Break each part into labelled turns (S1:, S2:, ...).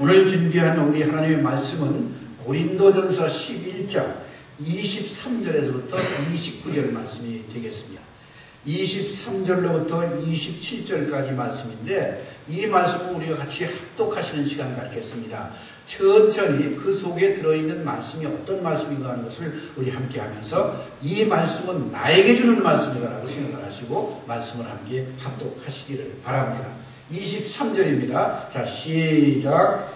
S1: 오늘 준비한 우리 하나님의 말씀은 고린도전서 11장 23절에서부터 29절 말씀이 되겠습니다. 23절로부터 27절까지 말씀인데 이 말씀을 우리가 같이 합독하시는 시간을 갖겠습니다. 천천히 그 속에 들어있는 말씀이 어떤 말씀인가 하는 것을 우리 함께 하면서 이 말씀은 나에게 주는 말씀이라고 생각을 하시고 말씀을 함께 합독하시기를 바랍니다. 23절입니다. 자, 시작.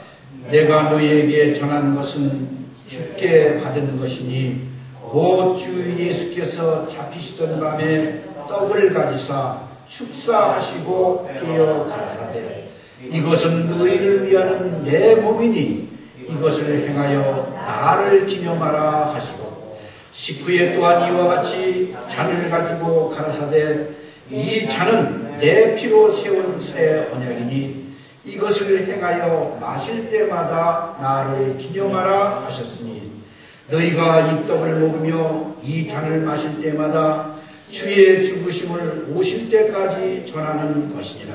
S1: 내가 너희에게 전한 것은 주께 받은 것이니 곧 주 예수께서 잡히시던 밤에 떡을 가지사 축사하시고 떼어 가라사대 이것은 너희를 위하는 내 몸이니 이것을 행하여 나를 기념하라 하시고 식후에 또한 이와 같이 잔을 가지고 가라사대 이 잔은 내 피로 세운 새 언약이니 이것을 행하여 마실 때마다 나를 기념하라 하셨으니 너희가 이 떡을 먹으며 이 잔을 마실 때마다 주의 죽으심을 오실 때까지 전하는 것이니라.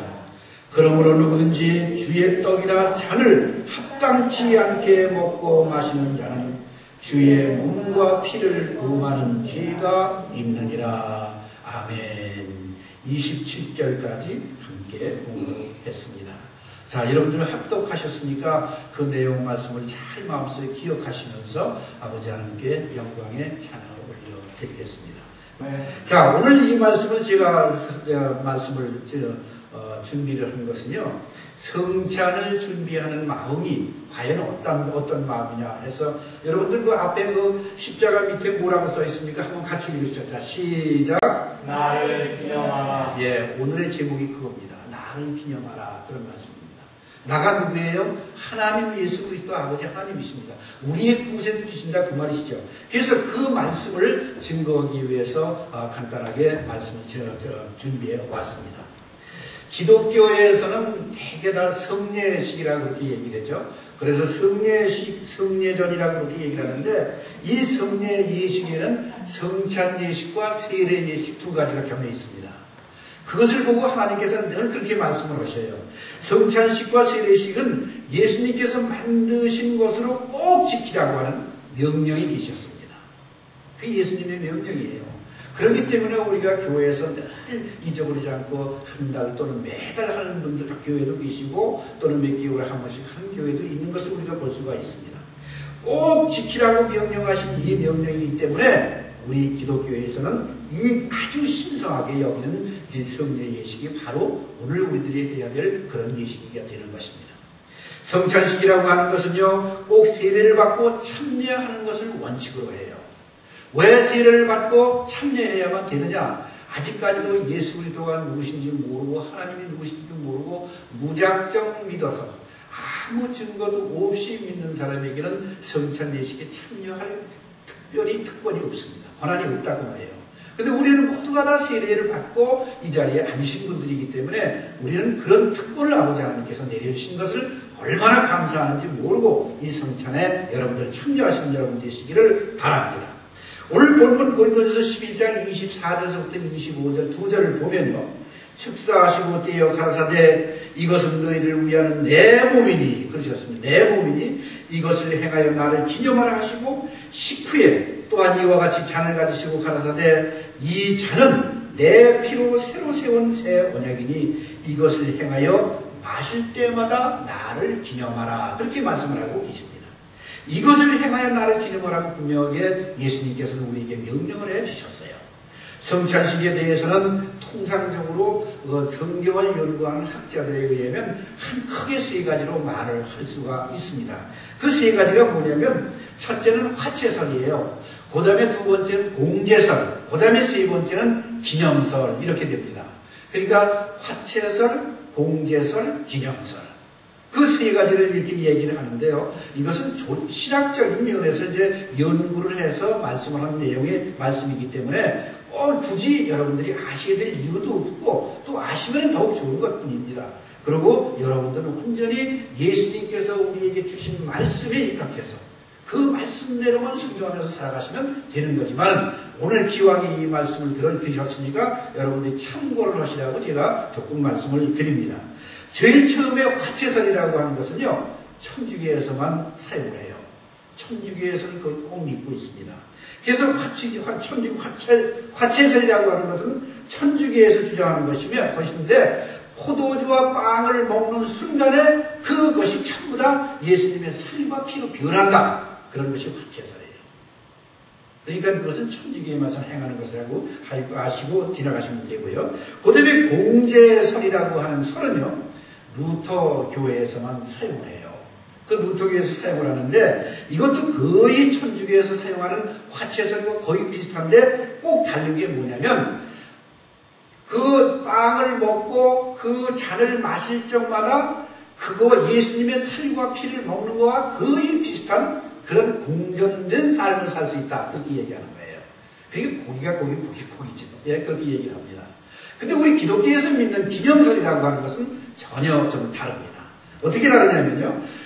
S1: 그러므로 누구든지 주의 떡이나 잔을 합당치 않게 먹고 마시는 자는 주의 몸과 피를 범하는 죄가 있느니라. 아멘. 27절까지 함께 공부했습니다. 자, 여러분들 합독하셨으니까 그 내용 말씀을 잘 마음속에 기억하시면서 아버지 하나님께 영광의 찬양을 올려드리겠습니다. 자, 오늘 이 말씀은 제가 말씀을 준비를 한 것은요, 성찬을 준비하는 마음이 과연 어떤 마음이냐 해서 여러분들 그 앞에 그 십자가 밑에 뭐라고 써 있습니까? 한번 같이 읽으시죠. 자, 시작.
S2: 나를 기념하라.
S1: 예, 오늘의 제목이 그겁니다. 나를 기념하라. 그런 말씀입니다. 나가 누구예요? 하나님 예수 그리스도 아버지 하나님이십니다. 우리의 구세주 주신다 그 말이시죠. 그래서 그 말씀을 증거하기 위해서 간단하게 말씀을 준비해 왔습니다. 기독교에서는 대개 다 성례식이라고 그렇게 얘기를 했죠. 그래서 성례식, 성례전이라고 그렇게 얘기를 하는데 이 성례 예식에는 성찬 예식과 세례 예식 두 가지가 겸해 있습니다. 그것을 보고 하나님께서는 늘 그렇게 말씀을 하셔요. 성찬식과 세례식은 예수님께서 만드신 것으로 꼭 지키라고 하는 명령이 계셨습니다. 그게 예수님의 명령이에요. 그렇기 때문에 우리가 교회에서 늘 잊어버리지 않고 한 달 또는 매달 하는 분들 교회도 계시고 또는 몇 개월에 한 번씩 하는 교회도 있는 것을 우리가 볼 수가 있습니다. 꼭 지키라고 명령하신 이 명령이기 때문에 우리 기독교에서는 이 아주 신성하게 여기는 성례 예식이 바로 오늘 우리들이 해야 될 그런 예식이 되는 것입니다. 성찬식이라고 하는 것은요, 꼭 세례를 받고 참여하는 것을 원칙으로 해요. 왜 세례를 받고 참여해야만 되느냐? 아직까지도 예수 그리스도가 누구신지 모르고 하나님이 누구신지도 모르고 무작정 믿어서 아무 증거도 없이 믿는 사람에게는 성찬 예식에 참여할 특별히 특권이 없습니다. 권한이 없다고 말해요. 근데 우리는 모두가 다 세례를 받고 이 자리에 앉으신 분들이기 때문에 우리는 그런 특권을 아버지 하나님께서 내려주신 것을 얼마나 감사하는지 모르고 이 성찬에 여러분들 참여하시는 여러분 되시기를 바랍니다. 오늘 본문 고린도전서 11장 24절에서부터 25절 두 절을 보면요, 축사하시고 떼어 가라사대 이것은 너희를 위하는 내 몸이니 그러셨습니다. 내 몸이니 이것을 행하여 나를 기념하라 하시고 식후에 또한 이와 같이 잔을 가지시고 가라사대 이 잔은 내 피로 새로 세운 새 언약이니 이것을 행하여 마실 때마다 나를 기념하라. 그렇게 말씀을 하고 계십니다. 이것을 행하여 나를 기념하라고 분명하게 예수님께서는 우리에게 명령을 해주셨어요. 성찬식에 대해서는 통상적으로 성경을 연구하는 학자들에 의하면 한 크게 세 가지로 말을 할 수가 있습니다. 그 세 가지가 뭐냐면 첫째는 화채설이에요. 그 다음에 두 번째는 공제설, 그 다음에 세 번째는 기념설 이렇게 됩니다. 그러니까 화채설, 공제설, 기념설 그 세 가지를 이렇게 얘기를 하는데요. 이것은 신학적인 면에서 이제 연구를 해서 말씀을 하는 내용의 말씀이기 때문에 꼭 굳이 여러분들이 아셔야 될 이유도 없고 또 아시면 더욱 좋은 것 뿐입니다. 그리고 여러분들은 온전히 예수님께서 우리에게 주신 말씀에 입각해서 그 말씀대로만 순종하면서 살아가시면 되는 거지만 오늘 기왕에 이 말씀을 들으셨으니까 여러분들이 참고를 하시라고 제가 조금 말씀을 드립니다. 제일 처음에 화채설이라고 하는 것은요, 천주교에서만 사용을 해요. 천주교에서는 그걸 꼭 믿고 있습니다. 그래서 화채설이라고 하는 것은 천주교에서 주장하는 것인데 포도주와 빵을 먹는 순간에 그것이 전부 다 예수님의 살과 피로 변한다. 그런 것이 화채설이에요. 그러니까 그것은 천주교에만 행하는 것이라고 아시고 지나가시면 되고요. 그 다음에 공제설이라고 하는 설은요, 루터 교회에서만 사용을 해요. 그 루터교에서 사용을 하는데 이것도 거의 천주교에서 사용하는 화채설과 거의 비슷한데 꼭 다른 게 뭐냐면 그 빵을 먹고 그 잔을 마실 적마다 그거 예수님의 살과 피를 먹는 거와 거의 비슷한 그런 공전된 삶을 살 수 있다. 그렇게 얘기하는 거예요. 그게 고기가 고기지. 예, 그렇게 얘기를 합니다. 근데 우리 기독교에서 믿는 기념설이라고 하는 것은 전혀 좀 다릅니다. 어떻게 다르냐면요.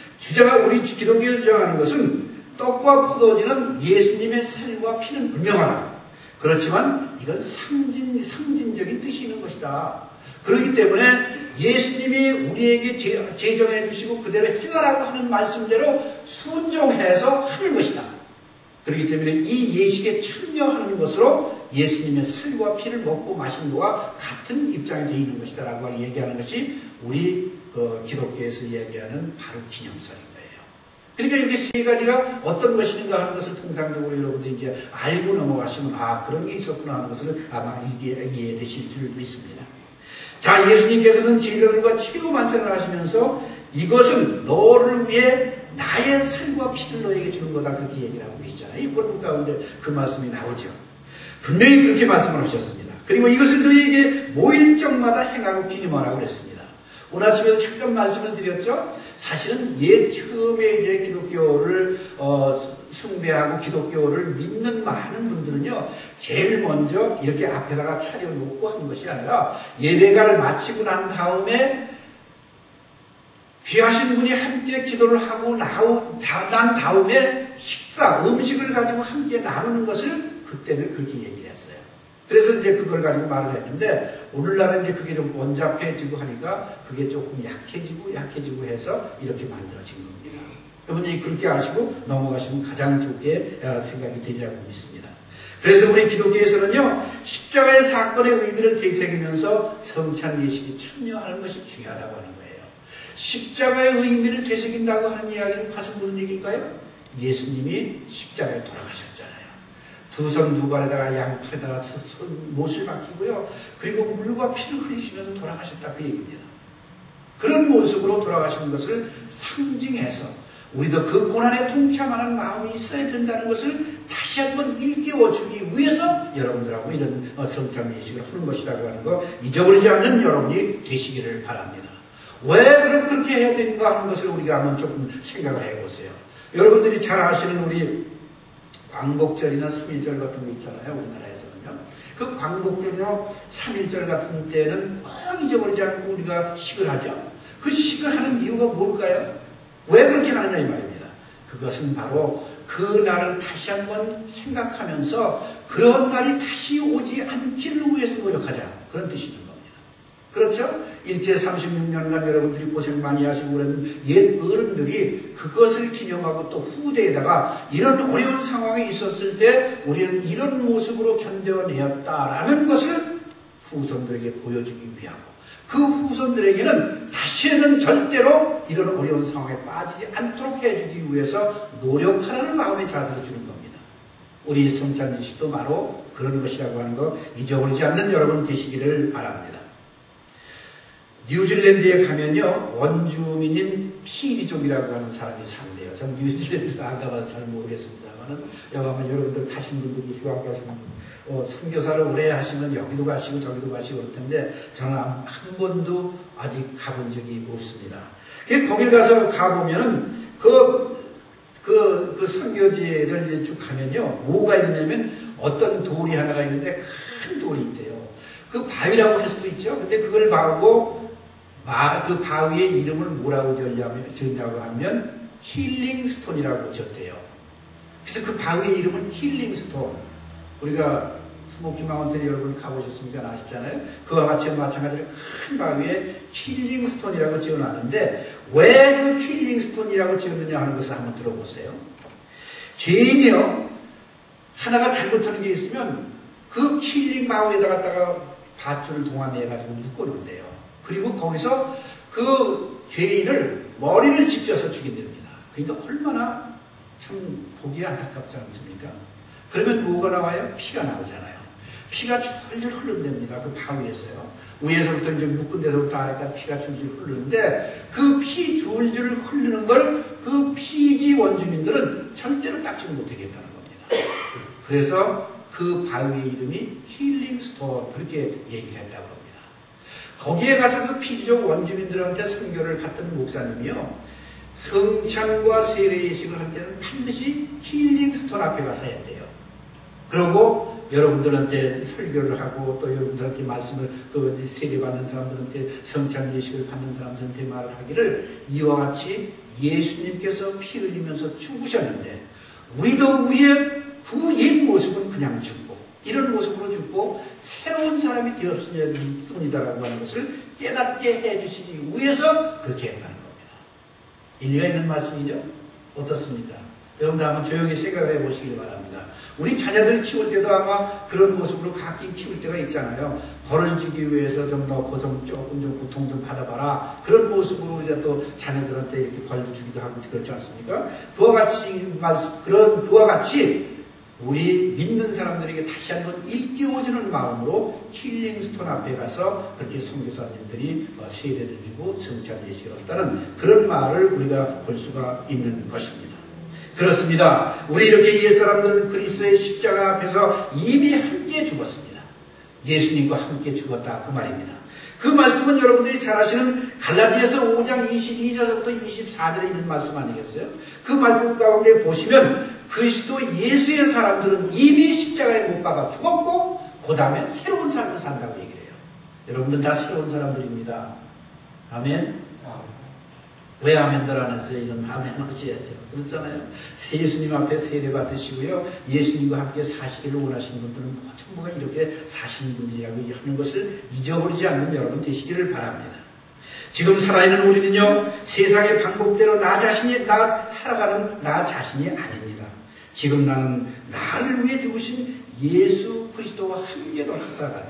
S1: 우리 기독교에서 주장하는 것은 떡과 포도주는 예수님의 살과 피는 분명하다. 그렇지만 이건 상징적인 뜻이 있는 것이다. 그렇기 때문에 예수님이 우리에게 제정해 주시고 그대로 행하라고 하는 말씀대로 순종해서 하는 것이다. 그렇기 때문에 이 예식에 참여하는 것으로 예수님의 살과 피를 먹고 마시는 것과 같은 입장이 되어 있는 것이다 라고 얘기하는 것이 우리 기독교에서 얘기하는 바로 기념설인 거예요. 그러니까 이렇게 세 가지가 어떤 것인가 하는 것을 통상적으로 여러분들이 이제 알고 넘어가시면 그런 게 있었구나 하는 것을 아마 이해되실 줄 믿습니다. 자, 예수님께서는 제자들과 치료 만찬을 하시면서 이것은 너를 위해 나의 살과 피를 너에게 주는 거다. 그렇게 얘기를 하고 계시잖아요. 이 본문 가운데 그 말씀이 나오죠. 분명히 그렇게 말씀을 하셨습니다. 그리고 이것을 너에게 모일적마다 행하고 기념하라고 그랬습니다. 오늘 아침에도 잠깐 말씀을 드렸죠. 사실은 처음에 이제 기독교를 숭배하고 기독교를 믿는 많은 분들은요, 제일 먼저 이렇게 앞에다가 차려놓고 하는 것이 아니라 예배가를 마치고 난 다음에 귀하신 분이 함께 기도를 하고 난 다음에 음식을 가지고 함께 나누는 것을 그때는 그렇게 얘기를 했어요. 그래서 이제 그걸 가지고 말을 했는데 오늘날은 이제 그게 좀 번잡해지고 하니까 그게 조금 약해지고 해서 이렇게 만들어진 겁니다. 여러분이 그렇게 아시고 넘어가시면 가장 좋게 생각이 되리라고 믿습니다. 그래서 우리 기독교에서는요, 십자가의 사건의 의미를 되새기면서 성찬 예식에 참여하는 것이 중요하다고 하는 거예요. 십자가의 의미를 되새긴다고 하는 이야기는 무슨 얘기일까요? 예수님이 십자가에 돌아가셨잖아요. 두 손 두 발에다가 양팔에다가 못을 박히고요. 그리고 물과 피를 흘리시면서 돌아가셨다 그 얘기입니다. 그런 모습으로 돌아가시는 것을 상징해서 우리도 그 고난에 동참하는 마음이 있어야 된다는 것을 다시 한번 일깨워주기 위해서 여러분들하고 이런 성찬 예식을 하는 것이라고 하는 거 잊어버리지 않는 여러분이 되시기를 바랍니다. 왜 그럼 그렇게 해야 되는가 하는 것을 우리가 한번 조금 생각을 해보세요. 여러분들이 잘 아시는 우리 광복절이나 3.1절 같은 거 있잖아요. 우리나라에서는요. 그 광복절이나 3.1절 같은 때는 꼭 잊어버리지 않고 우리가 식을 하죠. 그 식을 하는 이유가 뭘까요? 왜 그렇게 하느냐 이 말입니다. 그것은 바로 그 날을 다시 한번 생각하면서 그런 날이 다시 오지 않기를 위해서 노력하자. 그런 뜻이 있는 겁니다. 그렇죠? 일제 36년간 여러분들이 고생 많이 하시고 그런 옛 어른들이 그것을 기념하고 또 후대에다가 이런 어려운 상황이 있었을 때 우리는 이런 모습으로 견뎌내었다라는 것을 후손들에게 보여주기 위하고 그 후손들에게는 다시는 절대로 이런 어려운 상황에 빠지지 않도록 해주기 위해서 노력하라는 마음의 자세를 주는 겁니다. 우리 성찬 예식도 바로 그런 것이라고 하는 거 잊어버리지 않는 여러분 되시기를 바랍니다. 뉴질랜드에 가면요, 원주민인 피지족이라고 하는 사람이 산대요. 전 뉴질랜드를 안 가봐서 잘 모르겠습니다만은, 아마 여러분들 가신 분들 계시고 안 가신 분들, 선교사를 오래 하시면 여기도 가시고 저기도 가시고 그럴 텐데, 저는 한 번도 아직 가본 적이 없습니다. 거길 가서 가보면은, 그 선교지를 이제 쭉 가면요, 뭐가 있냐면, 어떤 돌이 하나가 있는데, 큰 돌이 있대요. 그 바위라고 할 수도 있죠. 근데 그걸 보고, 그 바위의 이름을 뭐라고 지었냐고 하면 힐링스톤이라고 지었대요. 그래서 그 바위의 이름은 힐링스톤. 우리가 스모키 마운틴에 여러분 가보셨습니까? 아시잖아요. 그와 같이 마찬가지로 큰 바위에 킬링스톤이라고 지어놨는데 왜 그 킬링스톤이라고 지었느냐 하는 것을 한번 들어보세요. 죄인이요, 하나가 잘못하는 게 있으면 그 킬링 바위에다 갖다가 밧줄을 동함해가지고 묶어놓는데요. 그리고 거기서 그 죄인을 머리를 직져서 죽인답니다. 그러니까 얼마나 참 보기 안타깝지 않습니까? 그러면 뭐가 나와요? 피가 나오잖아요. 피가 줄줄 흐른답니다. 그 바위에서요. 위에서부터 이제 묶은 데서부터 아래까지 피가 줄줄 흐르는데 그 피 줄줄 흐르는 걸 그 피지 원주민들은 절대로 닦지 못하겠다는 겁니다. 그래서 그 바위의 이름이 힐링스톤 그렇게 얘기를 했다고 합니다. 거기에 가서 그 피지족 원주민들한테 선교를 갔던 목사님이요, 성찬과 세례 예식을 할 때는 반드시 힐링스톤 앞에 가서 했대요. 그리고 여러분들한테 설교를 하고 또 여러분들한테 말씀을 그 세례받는 사람들한테 성찬 예식을 받는 사람들한테 말을 하기를 이와 같이 예수님께서 피 흘리면서 죽으셨는데 우리도 우리의 그 옛 모습은 그냥 죽고 이런 모습으로 죽고 새로운 사람이 되었습니다라고 하는 것을 깨닫게 해주시기 위해서 그렇게 했다는 겁니다. 일리가 있는 말씀이죠? 어떻습니까? 여러분들 한번 조용히 생각을 해보시길 바랍니다. 우리 자녀들 키울 때도 아마 그런 모습으로 가끔 키울 때가 있잖아요. 벌을 주기 위해서 좀 넣고 조금 좀 고통 좀 받아봐라. 그런 모습으로 우리가 또 자녀들한테 이렇게 벌도 주기도 하고 그렇지 않습니까? 그와 같이 우리 믿는 사람들에게 다시 한번 일깨워주는 마음으로 힐링스톤 앞에 가서 그렇게 선교사님들이 세례를 주고 성찬 예식을 했다는 그런 말을 우리가 볼 수가 있는 것입니다. 그렇습니다. 우리 이렇게 옛사람들은 그리스도의 십자가 앞에서 이미 함께 죽었습니다. 예수님과 함께 죽었다 그 말입니다. 그 말씀은 여러분들이 잘 아시는 갈라디아서 5장 22절부터 24절에 있는 말씀 아니겠어요? 그 말씀 가운데 보시면 그리스도 예수의 사람들은 이미 십자가에 못 박아 죽었고 그 다음에 새로운 삶을 산다고 얘기를 해요. 여러분들 다 새로운 사람들입니다. 아멘? 왜 아멘들 안 하세요? 이런 아멘 하셔야죠. 그렇잖아요. 예수님 앞에 세례 받으시고요, 예수님과 함께 사시기를 원하시는 분들은 전부가 이렇게 사시는 분들이라고 하는 것을 잊어버리지 않는 여러분 되시기를 바랍니다. 지금 살아있는 우리는요, 세상의 방법대로 나 살아가는 나 자신이 아닙니다. 지금 나는 나를 위해 죽으신 예수 그리스도와 함께 더 살아가는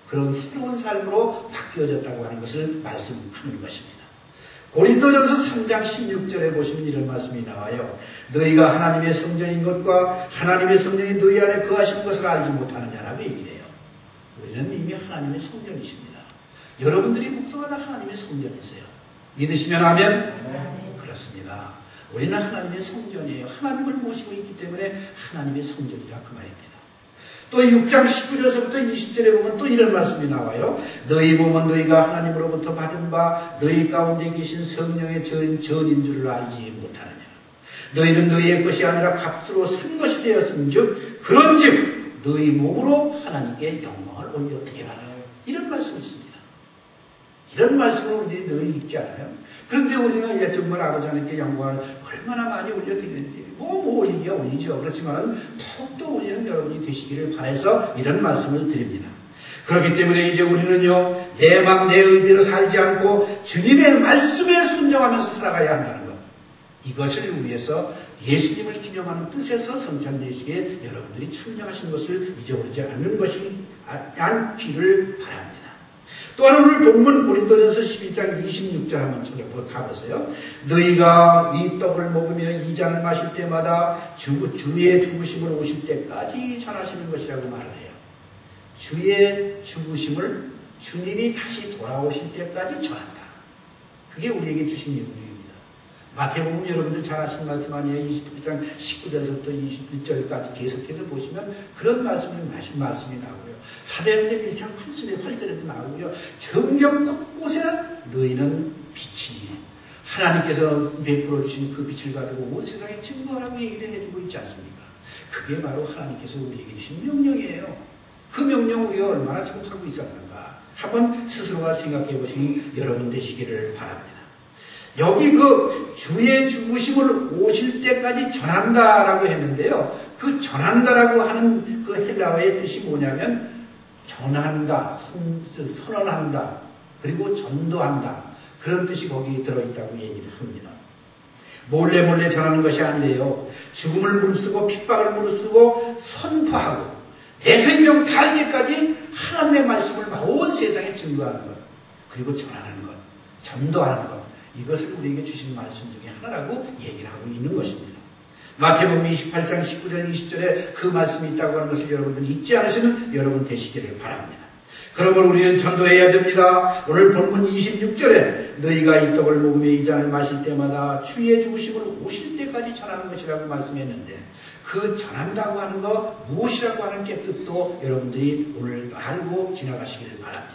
S1: 그런 새로운 삶으로 바뀌어졌다고 하는 것을 말씀하는 것입니다. 고린도전서 3장 16절에 보시면 이런 말씀이 나와요. 너희가 하나님의 성전인 것과 하나님의 성전이 너희 안에 거하시는 것을 알지 못하느냐라고 얘기를 해요. 우리는 이미 하나님의 성전이십니다. 여러분들이 모두가 다 하나님의 성전이세요. 믿으시면 아멘? 그렇습니다. 우리는 하나님의 성전이에요. 하나님을 모시고 있기 때문에 하나님의 성전이라 그 말입니다. 또 6장 19절에서부터 20절에 보면 또 이런 말씀이 나와요. 너희 몸은 너희가 하나님으로부터 받은 바 너희 가운데 계신 성령의 전인 줄을 알지 못하느냐. 너희는 너희의 것이 아니라 값으로 산 것이 되었은즉 그런즉 너희 몸으로 하나님께 영광을 올려드리라. 이런 말씀이 있습니다. 이런 말씀을 우리들이 늘 읽지 않아요? 그런데 우리는 정말 아버지 하나님께 영광을 얼마나 많이 올려드리는지 올리기야 올리죠. 그렇지만 더욱더 올리는 여러분이 되시기를 바라서 이런 말씀을 드립니다. 그렇기 때문에 이제 우리는요, 내 맘 내 의대로 살지 않고 주님의 말씀에 순종하면서 살아가야 한다는 것, 이것을 위해서 예수님을 기념하는 뜻에서 성찬 예식에 여러분들이 참여하신 것을 잊어버리지 않기를 바랍니다. 또한 오늘 본문 고린도전서 12장 26절 한번 가보세요. 너희가 이 떡을 먹으며 이 잔을 마실 때마다 주의 죽으심을 오실 때까지 전하시는 것이라고 말을 해요. 주의 죽으심을 주님이 다시 돌아오실 때까지 전한다. 그게 우리에게 주신 명령입니다. 마태복음 여러분들 잘 아시는 말씀 아니에요? 21장 19절에서부터 26절까지 계속해서 보시면 그런 말씀이 나오고요. 사도행전 1장 8절에도 나오고요. 점점 곳곳에 너희는 빛이니 하나님께서 베풀어 주신 그 빛을 가지고 온 세상에 증거하라고 얘기를 해주고 있지 않습니까? 그게 바로 하나님께서 우리에게 주신 명령이에요. 그 명령 우리가 얼마나 지금 하고 있었는가 한번 스스로가 생각해 보시는 여러분 되시기를 바랍니다. 여기 그 주의 죽으심을 오실 때까지 전한다라고 했는데요. 그 전한다라고 하는 그 헬라어의 뜻이 뭐냐면 전한다, 선언한다, 그리고 전도한다. 그런 뜻이 거기 들어있다고 얘기를 합니다. 몰래 전하는 것이 아니래요. 죽음을 무릅쓰고 핍박을 무릅쓰고 선포하고 내 생명 닿을 때까지 하나님의 말씀을 온 세상에 증거하는 것, 그리고 전하는 것, 전도하는 것, 이것을 우리에게 주신 말씀 중에 하나라고 얘기를 하고 있는 것입니다. 마태복음 28장 19절 20절에 그 말씀이 있다고 하는 것을 여러분들 잊지 않으시는 여러분 되시기를 바랍니다. 그러므로 우리는 전도해야 됩니다. 오늘 본문 26절에 너희가 이 떡을 먹으며 이 잔을 마실 때마다 주의 죽으심을 오실 때까지 전하는 것이라고 말씀했는데, 그 전한다고 하는 것, 무엇이라고 하는 게 뜻도 여러분들이 오늘 알고 지나가시기를 바랍니다.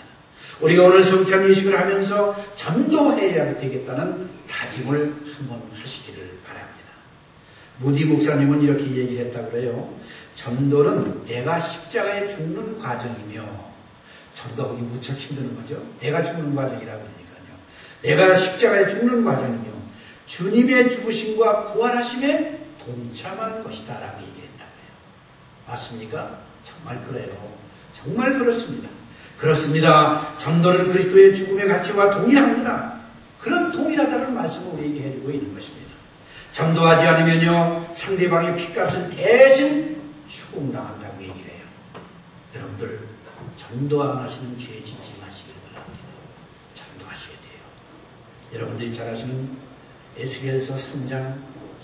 S1: 우리가 오늘 성찬 예식을 하면서 전도해야 되겠다는 다짐을 한번 하시기를 바랍니다. 무디 목사님은 이렇게 얘기를 했다고 그래요. 전도는 내가 십자가에 죽는 과정이며, 전도하기 무척 힘든 거죠. 내가 죽는 과정이라고 그러니까요. 내가 십자가에 죽는 과정이며 주님의 죽으심과 부활하심에 동참하는 것이다 라고 얘기했다고요. 맞습니까? 정말 그래요. 정말 그렇습니다. 그렇습니다. 전도는 그리스도의 죽음의 가치와 동일합니다. 그런 동일하다는 말씀을 우리에게 해주고 있는 것입니다. 전도하지 않으면요, 상대방의 핏값을 대신 추궁당한다고 얘기를 해요. 여러분들 전도 안 하시는 죄 짓지 마시길 바랍니다. 전도하셔야 돼요. 여러분들이 잘 아시는 에스겔서 3장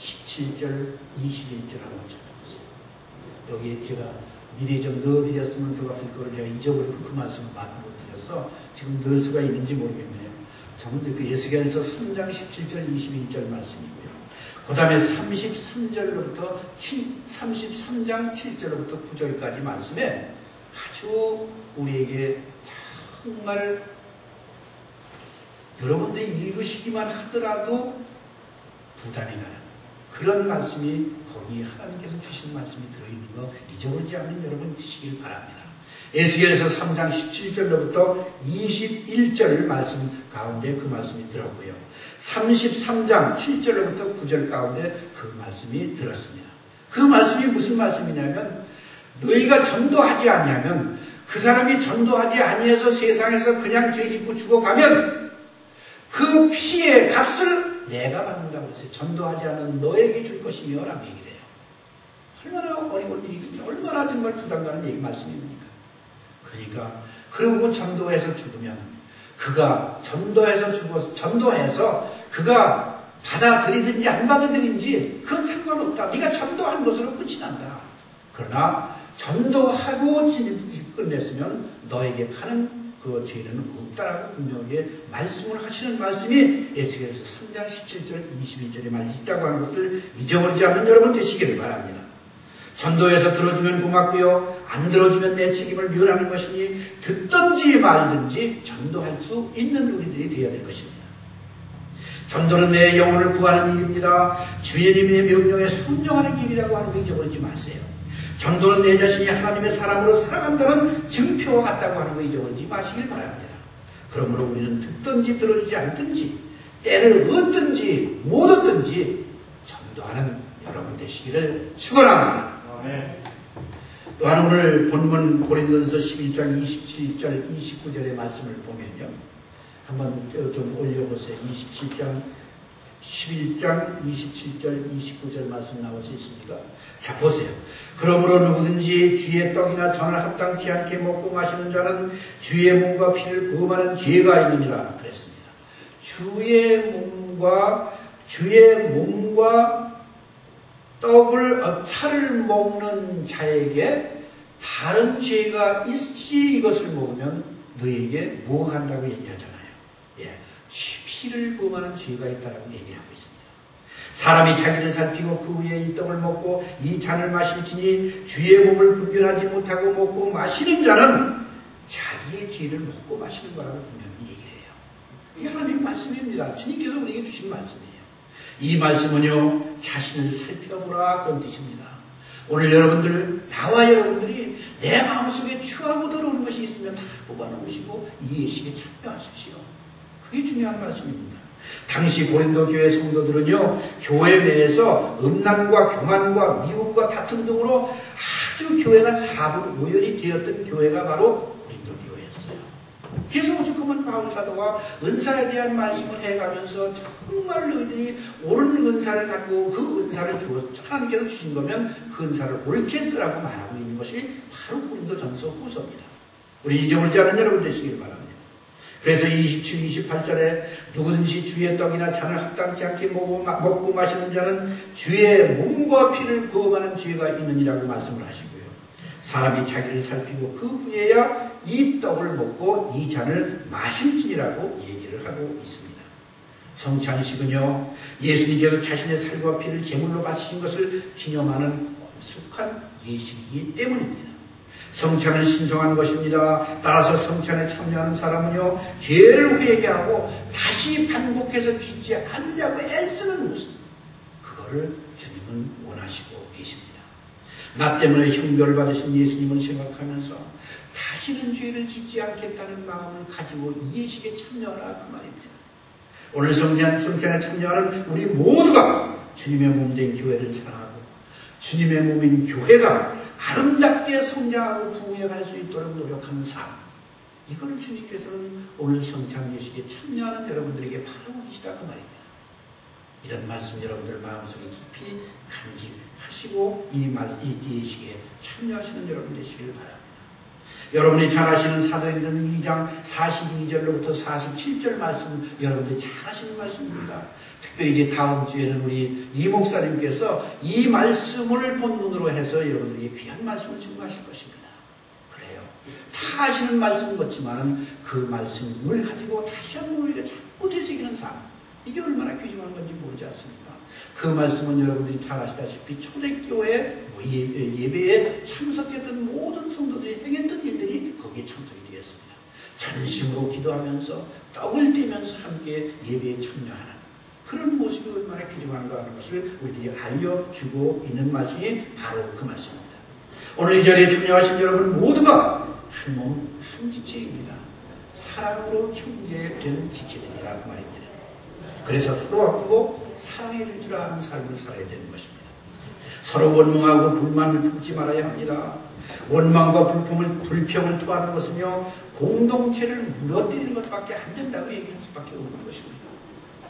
S1: 17절 21절 한번 찾아보세요. 여기에 제가 미리 좀 넣어드렸으면 좋았을 거를 제가 잊어버리고 그 말씀을 못 드려서 지금 넣을 수가 있는지 모르겠네요. 그 에스겔서 3장 17절 22절 말씀이고요. 그 다음에 33절로부터 33장 7절로부터 9절까지 말씀에 아주 우리에게 정말 여러분들이 읽으시기만 하더라도 부담이 가는 그런 말씀이 거기 하나님께서 주신 말씀이 들어있는 거 잊어버리지 않는 여러분 드시길 바랍니다. 에스겔서 3장 17절로부터 21절 말씀 가운데 그 말씀이 들었고요. 33장 7절로부터 9절 가운데 그 말씀이 들었습니다. 그 말씀이 무슨 말씀이냐면, 너희가 전도하지 아니하면, 그 사람이 전도하지 아니해서 세상에서 그냥 죄 짓고 죽어가면 그 피의 값을 내가 받는다고 했어요. 전도하지 않은 너에게 줄 것이며 라고 얘기를 해요. 얼마나 어려운 얘기인지, 얼마나 정말 부담가는 얘기 말씀입니까? 그러니까 그리고 전도해서 죽으면 그가 전도해서 그가 받아들이든지 안 받아들이든지 그건 상관없다. 네가 전도한 것으로 끝이 난다. 그러나 전도하고 끝냈으면 너에게 파는 그 죄는 없다라고 분명하게 말씀을 하시는 말씀이 에스겔서 3장 17절 22절에 말이 있다고 하는 것을 잊어버리지 않는 여러분 되시기를 바랍니다. 전도해서 들어주면 고맙고요, 안 들어주면 내 책임을 면하는 것이니 듣든지 말든지 전도할 수 있는 우리들이 되어야 될 것입니다. 전도는 내 영혼을 구하는 일입니다. 주님의 명령에 순종하는 길이라고 하는 거 잊어버리지 마세요. 전도는 내 자신이 하나님의 사람으로 살아간다는 증표와 같다고 하는 거 잊어버리지 마시길 바랍니다. 그러므로 우리는 듣든지 들어주지 않든지 때를 얻든지 못 얻든지 전도하는 여러분 되시기를 축원합니다. 또한 오늘 본문 고린도전서 11장 27절 29절의 말씀을 보면요, 한번 좀 올려보세요. 11장 27절 29절 말씀 나올 수 있습니까? 자, 보세요. 그러므로 누구든지 주의 떡이나 전을 합당치 않게 먹고 마시는 자는 주의 몸과 피를 범하는 죄가 있느니라 그랬습니다. 주의 몸과 살을 먹는 자에게 다른 죄가 있지 이것을 먹으면 너에게 뭐 간다고 얘기하잖아요. 예, 피를 범하는 죄가 있다라고 얘기하고 있습니다. 사람이 자기를 살피고 그 후에 이 떡을 먹고 이 잔을 마실지니 주의 몸을 분별하지 못하고 먹고 마시는 자는 자기의 죄를 먹고 마시는 거라고 분명히 얘기를 해요. 이게 하나님 말씀입니다. 주님께서 우리에게 주신 말씀이에요. 이 말씀은요, 자신을 살펴보라 그런 뜻입니다. 오늘 여러분들, 나와 여러분들이 내 마음속에 추하고 들어오는 것이 있으면 다 뽑아놓으시고 이 예식에 참여하십시오. 그게 중요한 말씀입니다. 당시 고린도 교회 성도들은요, 교회 내에서 음란과 교만과 미움과 다툼 등으로 아주 교회가 사분오열이 되었던 교회가 바로 고린도 교회였어요. 그래서 오죽하면 바울 사도가 은사에 대한 말씀을 해가면서 정말 너희들이 옳은 은사를 갖고 그 은사를 하나님께서 주신 거면 그 은사를 옳게 쓰라고 말하고 있는 것이 바로 고린도 전서 후서입니다. 우리 잊어버리지 않은 여러분 되시길 바랍니다. 그래서 27, 28절에 누구든지 주의 떡이나 잔을 합당치 않게 먹고 마시는 자는 주의 몸과 피를 부험하는 죄가 있느니라고 말씀을 하시고요. 사람이 자기를 살피고 그 후에야 이 떡을 먹고 이 잔을 마실지니라고 얘기를 하고 있습니다. 성찬식은요, 예수님께서 자신의 살과 피를 제물로 바치신 것을 기념하는 엄숙한 예식이기 때문입니다. 성찬은 신성한 것입니다. 따라서 성찬에 참여하는 사람은요, 죄를 회개하고 다시 반복해서 짓지 않으려고 애쓰는 모습, 그거를 주님은 원하시고 계십니다. 나 때문에 형벌을 받으신 예수님을 생각하면서 다시는 죄를 짓지 않겠다는 마음을 가지고 이 예식에 참여하라 그 말입니다. 오늘 성찬에 참여하는 우리 모두가 주님의 몸된 교회를 사랑하고 주님의 몸인 교회가 아름답게 성장하고 부흥해 갈 수 있도록 노력하는 삶, 이거를 주님께서는 오늘 성찬 예식에 참여하는 여러분들에게 바라고 계시다 그 말입니다. 이런 말씀 여러분들 마음속에 깊이 간직하시고 이 예식에 참여하시는 여러분 되시길 바랍니다. 여러분이 잘 아시는 사도행전 2장 42절로부터 47절 말씀, 여러분들이 잘 아시는 말씀입니다. 특별히 이제 다음 주에는 우리 이 목사님께서 이 말씀을 본문으로 해서 여러분들에게 귀한 말씀을 증거하실 것입니다. 그래요. 다 아시는 말씀 같지만 그 말씀을 가지고 다시 한번 우리가 자꾸 되새기는 삶, 이게 얼마나 귀중한 건지 모르지 않습니까? 그 말씀은 여러분들이 잘 아시다시피 초대교회 예배에 참석했던 모든 성도들이 행했던 일들이 거기에 참석이 되었습니다. 전심으로 기도하면서 떡을 떼면서 함께 예배에 참여하는 그런 모습이 얼마나 귀중한가 하는 것을 우리들이 알려주고 있는 말씀이 바로 그 말씀입니다. 오늘 이 자리에 참여하신 여러분 모두가 한 몸, 한 지체입니다. 사랑으로 형제된 지체들이라고 말입니다. 그래서 서로 아끼고 사랑해 줄 줄 아는 삶을 살아야 되는 것입니다. 서로 원망하고 불만을 품지 말아야 합니다. 원망과 불평을 토하는 것은요, 공동체를 무너뜨리는 것밖에 안 된다고 얘기할 수밖에 없는 것입니다.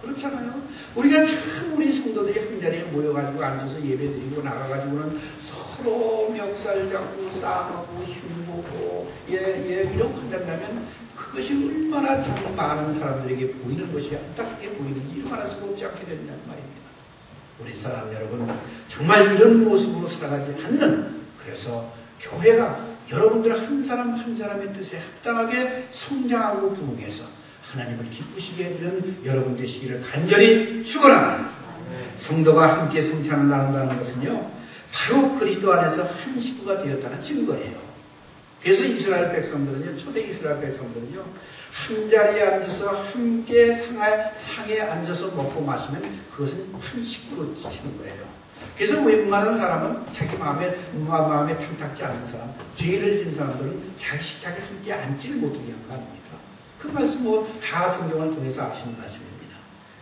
S1: 그렇잖아요. 우리가 참 우리 성도들이 한 자리에 모여가지고 앉아서 예배드리고 나가가지고는 서로 멱살 잡고 싸우고 힘보고 이렇게 한다면 그것이 얼마나 참 많은 사람들에게 보이는 것이 안타깝게 보이는지 말할 수가 없지 않게 된다는 말입니다. 우리 사람 여러분, 정말 이런 모습으로 살아가지 않는, 그래서 교회가 여러분들 한 사람 한 사람의 뜻에 합당하게 성장하고 부흥해서 하나님을 기쁘시게 해주는 여러분 되시기를 간절히 축원합니다. 성도가 함께 성찬을 나눈다는 것은요, 바로 그리스도 안에서 한 식구가 되었다는 증거예요. 그래서 이스라엘 백성들은요, 초대 이스라엘 백성들은요, 한 자리에 앉아서 함께 상에 앉아서 먹고 마시면 그것은 한 식구로 지치는 거예요. 그래서 웬만한 사람은 자기 마음에 탐탁지 않은 사람, 죄를 진 사람들은 자기 식탁에 함께 앉지를 못하게 하는 거 아닙니까? 그 말씀 다 성경을 통해서 아시는 말씀입니다.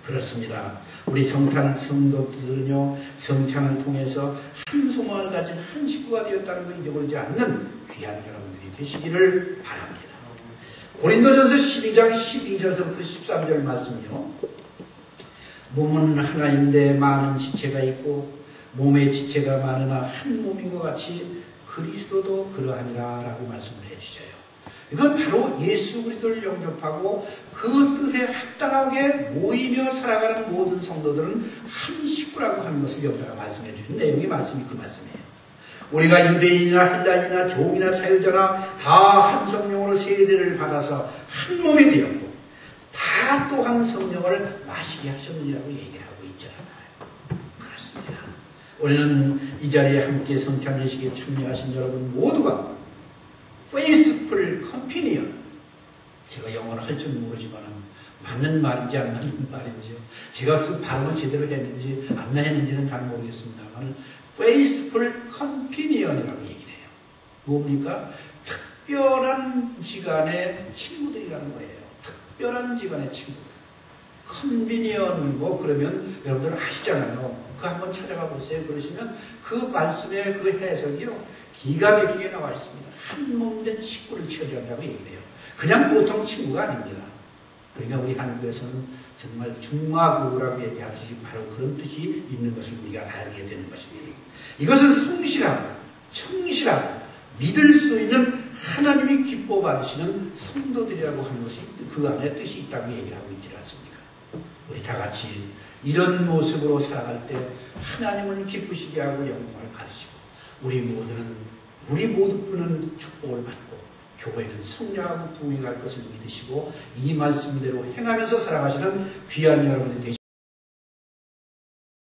S1: 그렇습니다. 우리 성도들은요, 성찬을 통해서 한 소망을 가진 한 식구가 되었다는 걸 잊어버리지 않는 귀한 여러분들이 되시기를 바랍니다. 고린도전서 12장 12절서부터 13절 말씀이요. 몸은 하나인데 많은 지체가 있고 몸의 지체가 많으나 한 몸인 것 같이 그리스도도 그러하니라 라고 말씀을 해주셔요. 이건 바로 예수 그리스도를 영접하고 그 뜻에 합당하게 모이며 살아가는 모든 성도들은 한 식구라고 하는 것을 여기다가 말씀해 주신 내용이 말씀이 그 말씀이에요. 우리가 유대인이나 헬라인이나 종이나 자유자나 다 한 성령으로 세례를 받아서 한 몸이 되었고 다 또 한 성령을 마시게 하셨느니라고 얘기를 하고 있잖아요. 그렇습니다. 우리는 이 자리에 함께 성찬 예식에 참여하신 여러분 모두가 faithful companion, 제가 영어를 할 줄 모르지만 맞는 말인지 안 맞는 말인지요, 제가 발음을 제대로 했는지 안 했는지는 잘 모르겠습니다만 faithful companion이라고 얘기를 해요. 뭡니까? 특별한 지간의 친구들이라는 거예요. 특별한 지간의 친구들. 컨비니언 뭐 그러면 여러분들 아시잖아요. 그거 한번 찾아가 보세요. 그러시면 그 말씀의 그 해석이요 기가 막히게 나와 있습니다. 한 몸된 식구를 취하한다고 얘기를 해요. 그냥 보통 친구가 아닙니다. 그러니까 우리 한국에서는 정말 중마고라고 얘기하듯이 바로 그런 뜻이 있는 것을 우리가 알게 되는 것입니다. 이것은 성실하고 충실하고 믿을 수 있는 하나님이 기뻐 받으시는 성도들이라고 하는 것이 그 안에 뜻이 있다고 얘기를 하고 있지 않습니까? 우리 다 같이 이런 모습으로 살아갈 때 하나님을 기쁘시게 하고 영광을 받으시고 우리 모두는 축복을 받고 교회는 성장하고 부흥해 갈 것을 믿으시고 이 말씀대로 행하면서 살아가시는 귀한 여러분이 되시기